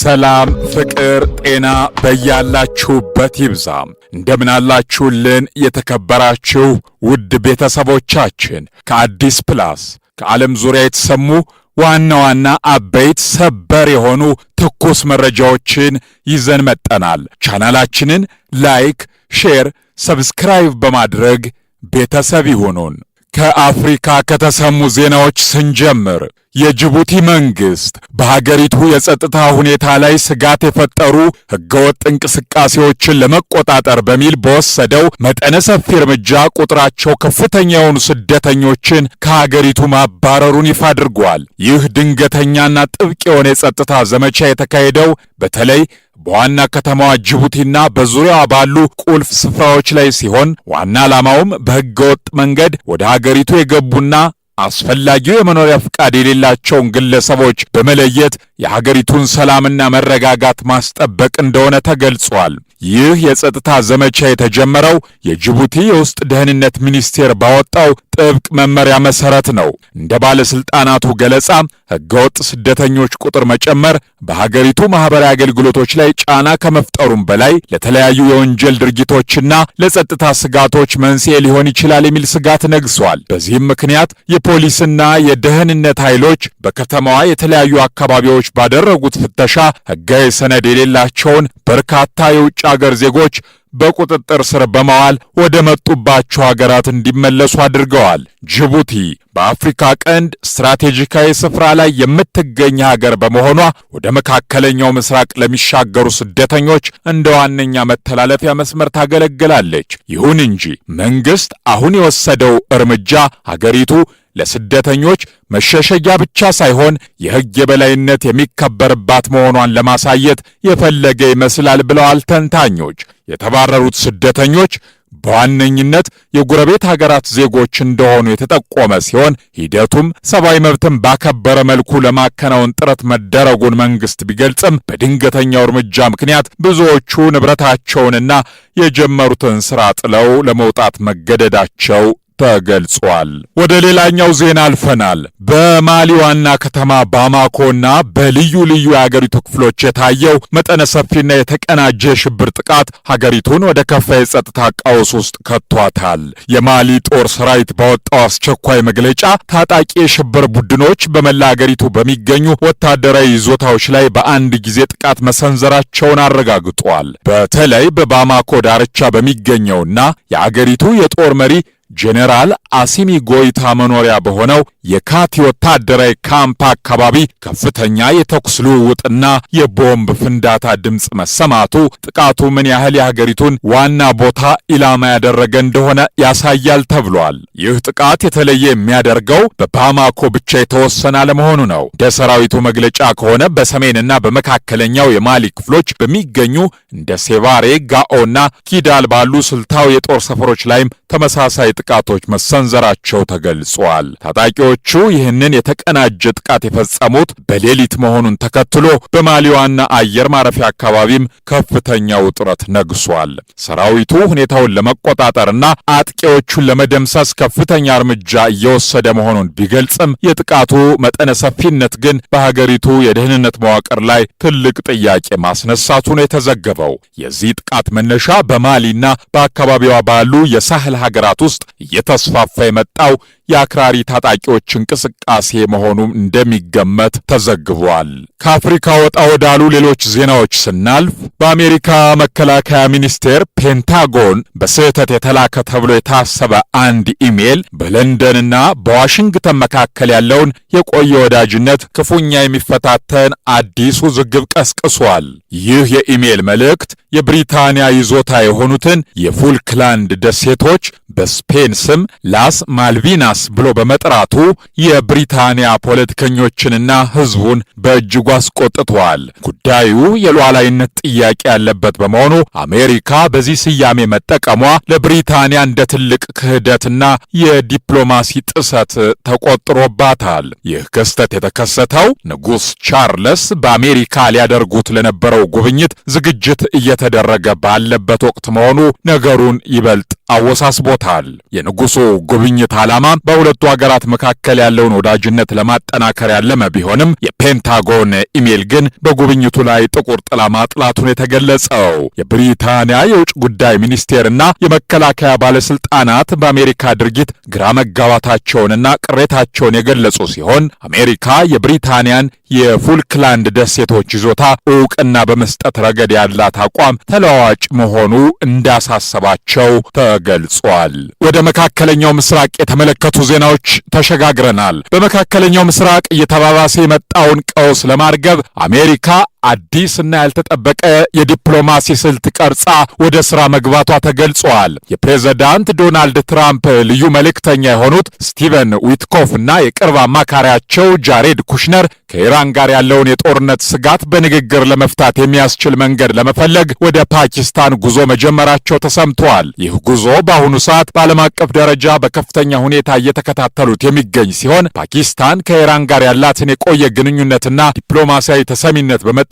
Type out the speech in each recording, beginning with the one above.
ሰላም ፍቅር ጤና በያላችሁበት ይብዛ። እንደምን አላችሁልን የተከበራችሁ ውድ ቤተሰቦቻችን። ከአዲስ ፕላስ ከዓለም ዙሪያ የተሰሙ ዋና ዋና አበይት ሰበር የሆኑ ትኩስ መረጃዎችን ይዘን መጠናል። ቻናላችንን ላይክ፣ ሼር፣ ሰብስክራይብ በማድረግ ቤተሰብ ይሁኑን። ከአፍሪካ ከተሰሙ ዜናዎች ስንጀምር የጅቡቲ መንግስት በሀገሪቱ የጸጥታ ሁኔታ ላይ ስጋት የፈጠሩ ህገወጥ እንቅስቃሴዎችን ለመቆጣጠር በሚል በወሰደው መጠነ ሰፊ እርምጃ ቁጥራቸው ከፍተኛ የሆኑ ስደተኞችን ከሀገሪቱ ማባረሩን ይፋ አድርጓል። ይህ ድንገተኛና ጥብቅ የሆነ የጸጥታ ዘመቻ የተካሄደው በተለይ በዋና ከተማዋ ጅቡቲና በዙሪያዋ ባሉ ቁልፍ ስፍራዎች ላይ ሲሆን ዋና ዓላማውም በህገወጥ መንገድ ወደ ሀገሪቱ የገቡና አስፈላጊው የመኖሪያ ፍቃድ የሌላቸውን ግለሰቦች በመለየት የሀገሪቱን ሰላምና መረጋጋት ማስጠበቅ እንደሆነ ተገልጿል። ይህ የጸጥታ ዘመቻ የተጀመረው የጅቡቲ የውስጥ ደህንነት ሚኒስቴር ባወጣው ጥብቅ መመሪያ መሰረት ነው። እንደ ባለስልጣናቱ ገለጻ ህገወጥ ስደተኞች ቁጥር መጨመር በሀገሪቱ ማህበራዊ አገልግሎቶች ላይ ጫና ከመፍጠሩም በላይ ለተለያዩ የወንጀል ድርጊቶችና ለጸጥታ ስጋቶች መንስኤ ሊሆን ይችላል የሚል ስጋት ነግሷል። በዚህም ምክንያት የፖሊስና የደህንነት ኃይሎች በከተማዋ የተለያዩ አካባቢዎች ባደረጉት ፍተሻ ህጋዊ ሰነድ የሌላቸውን በርካታ የውጭ አገር ዜጎች በቁጥጥር ስር በማዋል ወደ መጡባቸው ሀገራት እንዲመለሱ አድርገዋል። ጅቡቲ በአፍሪካ ቀንድ ስትራቴጂካዊ ስፍራ ላይ የምትገኝ ሀገር በመሆኗ ወደ መካከለኛው ምስራቅ ለሚሻገሩ ስደተኞች እንደ ዋነኛ መተላለፊያ መስመር ታገለግላለች። ይሁን እንጂ መንግስት አሁን የወሰደው እርምጃ ሀገሪቱ ለስደተኞች መሸሸጊያ ብቻ ሳይሆን የሕግ የበላይነት የሚከበርባት መሆኗን ለማሳየት የፈለገ ይመስላል ብለዋል ተንታኞች። የተባረሩት ስደተኞች በዋነኝነት የጎረቤት ሀገራት ዜጎች እንደሆኑ የተጠቆመ ሲሆን ሂደቱም ሰብአዊ መብትን ባከበረ መልኩ ለማከናወን ጥረት መደረጉን መንግስት ቢገልጽም በድንገተኛው እርምጃ ምክንያት ብዙዎቹ ንብረታቸውንና የጀመሩትን ሥራ ጥለው ለመውጣት መገደዳቸው ተገልጿል። ወደ ሌላኛው ዜና አልፈናል። በማሊ ዋና ከተማ ባማኮና በልዩ ልዩ የሀገሪቱ ክፍሎች የታየው መጠነ ሰፊና የተቀናጀ የሽብር ጥቃት ሀገሪቱን ወደ ከፋ የጸጥታ ቀውስ ውስጥ ከቷታል። የማሊ ጦር ሰራዊት ባወጣው አስቸኳይ መግለጫ ታጣቂ የሽብር ቡድኖች በመላ ሀገሪቱ በሚገኙ ወታደራዊ ይዞታዎች ላይ በአንድ ጊዜ ጥቃት መሰንዘራቸውን አረጋግጧል። በተለይ በባማኮ ዳርቻ በሚገኘውና የአገሪቱ የጦር መሪ ጄኔራል አሲሚ ጎይታ መኖሪያ በሆነው የካቲ ወታደራዊ ካምፕ አካባቢ ከፍተኛ የተኩስ ልውውጥና የቦምብ ፍንዳታ ድምፅ መሰማቱ ጥቃቱ ምን ያህል የሀገሪቱን ዋና ቦታ ኢላማ ያደረገ እንደሆነ ያሳያል ተብሏል። ይህ ጥቃት የተለየ የሚያደርገው በባማኮ ብቻ የተወሰነ አለመሆኑ ነው። እንደ ሰራዊቱ መግለጫ ከሆነ በሰሜንና በመካከለኛው የማሊ ክፍሎች በሚገኙ እንደ ሴቫሬ፣ ጋኦና ኪዳል ባሉ ስልታዊ የጦር ሰፈሮች ላይም ተመሳሳይ ጥቃቶች መሰንዘራቸው ተገልጿል። ታጣቂዎቹ ይህንን የተቀናጀ ጥቃት የፈጸሙት በሌሊት መሆኑን ተከትሎ በማሊ ዋና አየር ማረፊያ አካባቢም ከፍተኛ ውጥረት ነግሷል። ሰራዊቱ ሁኔታውን ለመቆጣጠርና አጥቂዎቹን ለመደምሰስ ከፍተኛ እርምጃ እየወሰደ መሆኑን ቢገልጽም የጥቃቱ መጠነ ሰፊነት ግን በሀገሪቱ የደህንነት መዋቅር ላይ ትልቅ ጥያቄ ማስነሳቱ ነው የተዘገበው። የዚህ ጥቃት መነሻ በማሊና በአካባቢዋ ባሉ የሳህል ሀገራት ውስጥ እየተስፋፋ የመጣው የአክራሪ ታጣቂዎች እንቅስቃሴ መሆኑም እንደሚገመት ተዘግቧል። ከአፍሪካ ወጣ ወዳሉ ሌሎች ዜናዎች ስናልፍ በአሜሪካ መከላከያ ሚኒስቴር ፔንታጎን በስህተት የተላከ ተብሎ የታሰበ አንድ ኢሜል በለንደንና በዋሽንግተን መካከል ያለውን የቆየ ወዳጅነት ክፉኛ የሚፈታተን አዲስ ውዝግብ ቀስቅሷል። ይህ የኢሜል መልእክት የብሪታንያ ይዞታ የሆኑትን የፉልክላንድ ደሴቶች በስፔን ስም ላስ ማልቪናስ ብሎ በመጥራቱ የብሪታንያ ፖለቲከኞችንና ሕዝቡን በእጅጉ አስቆጥቷል። ጉዳዩ የሉዓላዊነት ጥያቄ ያለበት በመሆኑ አሜሪካ በዚህ ስያሜ መጠቀሟ ለብሪታንያ እንደ ትልቅ ክህደትና የዲፕሎማሲ ጥሰት ተቆጥሮባታል። ይህ ክስተት የተከሰተው ንጉሥ ቻርልስ በአሜሪካ ሊያደርጉት ለነበረው ጉብኝት ዝግጅት እየተደረገ ባለበት ወቅት መሆኑ ነገሩን ይበልጥ አወሳስቦታል። የንጉሱ ጉብኝት ዓላማ በሁለቱ ሀገራት መካከል ያለውን ወዳጅነት ለማጠናከር ያለመ ቢሆንም የፔንታጎን ኢሜል ግን በጉብኝቱ ላይ ጥቁር ጥላ ማጥላቱን የተገለጸው የብሪታንያ የውጭ ጉዳይ ሚኒስቴርና የመከላከያ ባለስልጣናት በአሜሪካ ድርጊት ግራ መጋባታቸውንና ቅሬታቸውን የገለጹ ሲሆን አሜሪካ የብሪታንያን የፉልክላንድ ደሴቶች ይዞታ ዕውቅና በመስጠት ረገድ ያላት አቋም ተለዋዋጭ መሆኑ እንዳሳሰባቸው ተገልጿል። ወደ መካከለኛው ምስራቅ የተመለከቱ ዜናዎች ተሸጋግረናል። በመካከለኛው ምስራቅ እየተባባሰ የመጣውን ቀውስ ለማርገብ አሜሪካ አዲስና ያልተጠበቀ የዲፕሎማሲ ስልት ቀርጻ ወደ ሥራ መግባቷ ተገልጿል። የፕሬዝዳንት ዶናልድ ትራምፕ ልዩ መልእክተኛ የሆኑት ስቲቨን ዊትኮፍ እና የቅርብ አማካሪያቸው ጃሬድ ኩሽነር ከኢራን ጋር ያለውን የጦርነት ስጋት በንግግር ለመፍታት የሚያስችል መንገድ ለመፈለግ ወደ ፓኪስታን ጉዞ መጀመራቸው ተሰምተዋል። ይህ ጉዞ በአሁኑ ሰዓት በዓለም አቀፍ ደረጃ በከፍተኛ ሁኔታ እየተከታተሉት የሚገኝ ሲሆን ፓኪስታን ከኢራን ጋር ያላትን የቆየ ግንኙነትና ዲፕሎማሲያዊ ተሰሚነት በመጠቀም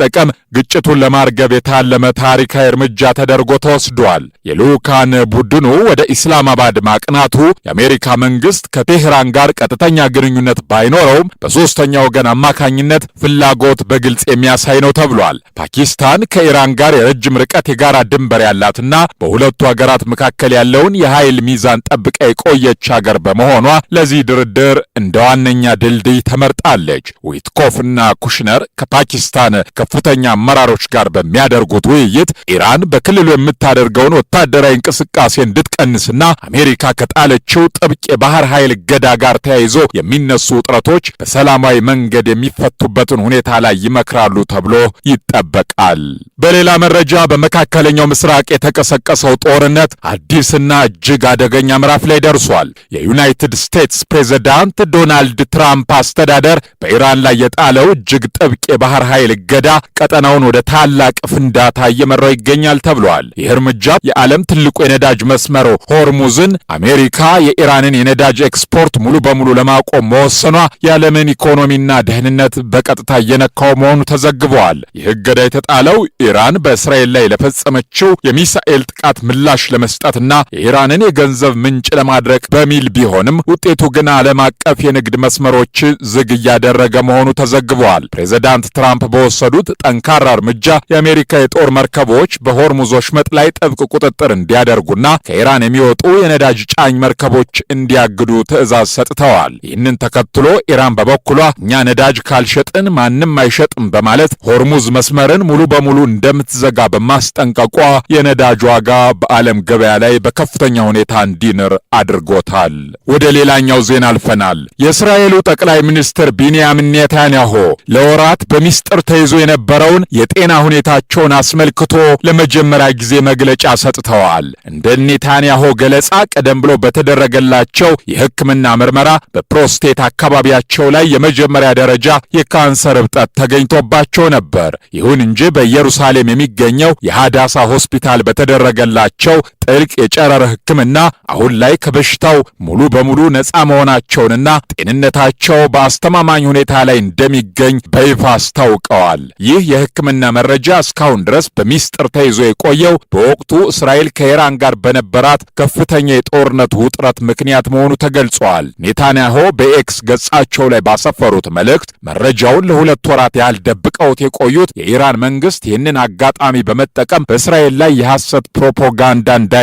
ግጭቱን ለማርገብ የታለመ ታሪካዊ እርምጃ ተደርጎ ተወስዷል። የልዑካን ቡድኑ ወደ ኢስላማባድ ማቅናቱ የአሜሪካ መንግስት ከቴህራን ጋር ቀጥተኛ ግንኙነት ባይኖረውም በሦስተኛ ወገን አማካኝነት ፍላጎት በግልጽ የሚያሳይ ነው ተብሏል። ፓኪስታን ከኢራን ጋር የረጅም ርቀት የጋራ ድንበር ያላትና በሁለቱ ሀገራት መካከል ያለውን የኃይል ሚዛን ጠብቃ የቆየች ሀገር በመሆኗ ለዚህ ድርድር እንደ ዋነኛ ድልድይ ተመርጣለች። ዊትኮፍና ኩሽነር ከፓኪስታን ከፍተኛ አመራሮች ጋር በሚያደርጉት ውይይት ኢራን በክልሉ የምታደርገውን ወታደራዊ እንቅስቃሴ እንድትቀንስና አሜሪካ ከጣለችው ጥብቅ የባህር ኃይል እገዳ ጋር ተያይዞ የሚነሱ ውጥረቶች በሰላማዊ መንገድ የሚፈቱበትን ሁኔታ ላይ ይመክራሉ ተብሎ ይጠበቃል። በሌላ መረጃ በመካከለኛው ምስራቅ የተቀሰቀሰው ጦርነት አዲስና እጅግ አደገኛ ምዕራፍ ላይ ደርሷል። የዩናይትድ ስቴትስ ፕሬዝዳንት ዶናልድ ትራምፕ አስተዳደር በኢራን ላይ የጣለው እጅግ ጥብቅ የባህር ኃይል እገዳ ቀጠናውን ወደ ታላቅ ፍንዳታ እየመራው ይገኛል ተብሏል። ይህ እርምጃ የዓለም ትልቁ የነዳጅ መስመር ሆርሙዝን አሜሪካ የኢራንን የነዳጅ ኤክስፖርት ሙሉ በሙሉ ለማቆም መወሰኗ የዓለምን ኢኮኖሚና ደህንነት በቀጥታ እየነካው መሆኑ ተዘግቧል። ይህ እገዳ የተጣለው ኢራን በእስራኤል ላይ ለፈጸመችው የሚሳኤል ጥቃት ምላሽ ለመስጠትና የኢራንን የገንዘብ ምንጭ ለማድረቅ በሚል ቢሆንም ውጤቱ ግን ዓለም አቀፍ የንግድ መስመሮች ዝግ እያደረገ መሆኑ ተዘግቧል። ፕሬዝዳንት ትራምፕ በወሰዱት ጠንካራ እርምጃ የአሜሪካ የጦር መርከቦች በሆርሙዝ ወሽመጥ ላይ ጥብቅ ቁጥጥር እንዲያደርጉና ከኢራን የሚወጡ የነዳጅ ጫኝ መርከቦች እንዲያግዱ ትዕዛዝ ሰጥተዋል። ይህንን ተከትሎ ኢራን በበኩሏ እኛ ነዳጅ ካልሸጥን ማንም አይሸጥም በማለት ሆርሙዝ መስመርን ሙሉ በሙሉ እንደምትዘጋ በማስጠንቀቋ የነዳጅ ዋጋ በዓለም ገበያ ላይ በከፍተኛ ሁኔታ እንዲንር አድርጎታል። ወደ ሌላኛው ዜና አልፈናል። የእስራኤሉ ጠቅላይ ሚኒስትር ቢንያሚን ኔታንያሁ ለወራት በሚስጥር ተይዞ የነበረውን የጤና ሁኔታቸውን አስመልክቶ ለመጀመሪያ ጊዜ መግለጫ ሰጥተዋል። እንደ ኔታንያሁ ገለጻ ቀደም ብሎ በተደረገላቸው የሕክምና ምርመራ በፕሮስቴት አካባቢያቸው ላይ የመጀመሪያ ደረጃ የካንሰር እብጠት ተገኝቶባቸው ነበር። ይሁን እንጂ በኢየሩሳሌም የሚገኘው የሃዳሳ ሆስፒታል በተደረገላቸው ጥልቅ የጨረር ሕክምና አሁን ላይ ከበሽታው ሙሉ በሙሉ ነፃ መሆናቸውንና ጤንነታቸው በአስተማማኝ ሁኔታ ላይ እንደሚገኝ በይፋ አስታውቀዋል። ይህ የሕክምና መረጃ እስካሁን ድረስ በሚስጥር ተይዞ የቆየው በወቅቱ እስራኤል ከኢራን ጋር በነበራት ከፍተኛ የጦርነት ውጥረት ምክንያት መሆኑ ተገልጿል። ኔታንያሁ በኤክስ ገጻቸው ላይ ባሰፈሩት መልእክት መረጃውን ለሁለት ወራት ያህል ደብቀውት የቆዩት የኢራን መንግስት ይህንን አጋጣሚ በመጠቀም በእስራኤል ላይ የሐሰት ፕሮፓጋንዳ እንዳይነዛ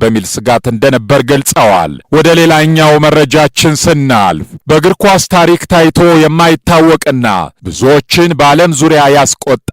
በሚል ስጋት እንደነበር ገልጸዋል። ወደ ሌላኛው መረጃችን ስናልፍ በእግር ኳስ ታሪክ ታይቶ የማይታወቅና ብዙዎችን በዓለም ዙሪያ ያስቆጣ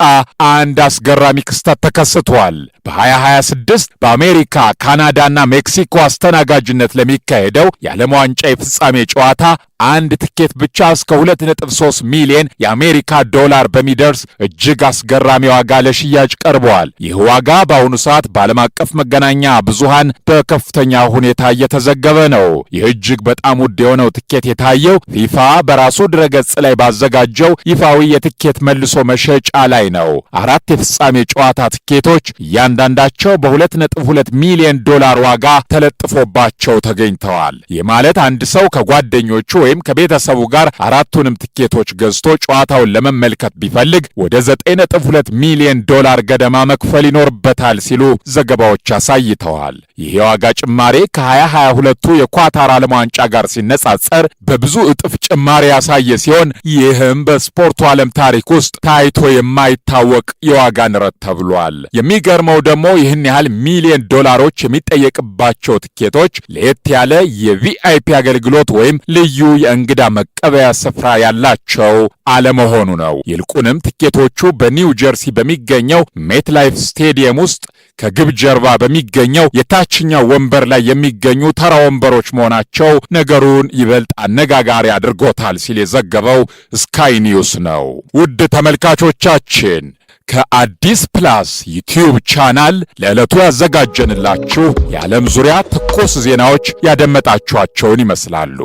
አንድ አስገራሚ ክስተት ተከስቷል። በ2026 በአሜሪካ ካናዳና ሜክሲኮ አስተናጋጅነት ለሚካሄደው የዓለም ዋንጫ የፍጻሜ ጨዋታ አንድ ትኬት ብቻ እስከ 2.3 ሚሊዮን የአሜሪካ ዶላር በሚደርስ እጅግ አስገራሚ ዋጋ ለሽያጭ ቀርበዋል። ይህ ዋጋ በአሁኑ ሰዓት በዓለም አቀፍ መገናኛ ብዙሃን በከፍተኛ ሁኔታ እየተዘገበ ነው። ይህ እጅግ በጣም ውድ የሆነው ትኬት የታየው ፊፋ በራሱ ድረገጽ ላይ ባዘጋጀው ይፋዊ የትኬት መልሶ መሸጫ ላይ ነው። 4 የፍጻሜ ጨዋታ ትኬቶች እያንዳንዳቸው በ2.2 ሚሊዮን ዶላር ዋጋ ተለጥፎባቸው ተገኝተዋል። ይህ ማለት አንድ ሰው ከጓደኞቹ ወይም ከቤተሰቡ ጋር አራቱንም ትኬቶች ገዝቶ ጨዋታውን ለመመልከት ቢፈልግ ወደ 9.2 ሚሊዮን ዶላር ገደማ መክፈል ይኖርበታል ሲሉ ዘገባዎች አሳይተዋል። ይህ የዋጋ ጭማሬ ከ2022ቱ የኳታር ዓለም ዋንጫ ጋር ሲነጻጸር በብዙ እጥፍ ጭማሪ ያሳየ ሲሆን ይህም በስፖርቱ ዓለም ታሪክ ውስጥ ታይቶ የማይታወቅ የዋጋ ንረት ተብሏል። የሚገርመው ደግሞ ይህን ያህል ሚሊዮን ዶላሮች የሚጠየቅባቸው ትኬቶች ለየት ያለ የቪአይፒ አገልግሎት ወይም ልዩ የእንግዳ መቀበያ ስፍራ ያላቸው አለመሆኑ ነው። ይልቁንም ትኬቶቹ በኒው ጀርሲ በሚገኘው ሜትላይፍ ስቴዲየም ውስጥ ከግብ ጀርባ በሚገኘው የታችኛው ወንበር ላይ የሚገኙ ተራ ወንበሮች መሆናቸው ነገሩን ይበልጥ አነጋጋሪ አድርጎታል ሲል የዘገበው ስካይ ኒውስ ነው። ውድ ተመልካቾቻችን ከአዲስ ፕላስ ዩቲዩብ ቻናል ለዕለቱ ያዘጋጀንላችሁ የዓለም ዙሪያ ትኩስ ዜናዎች ያደመጣችኋቸውን ይመስላሉ።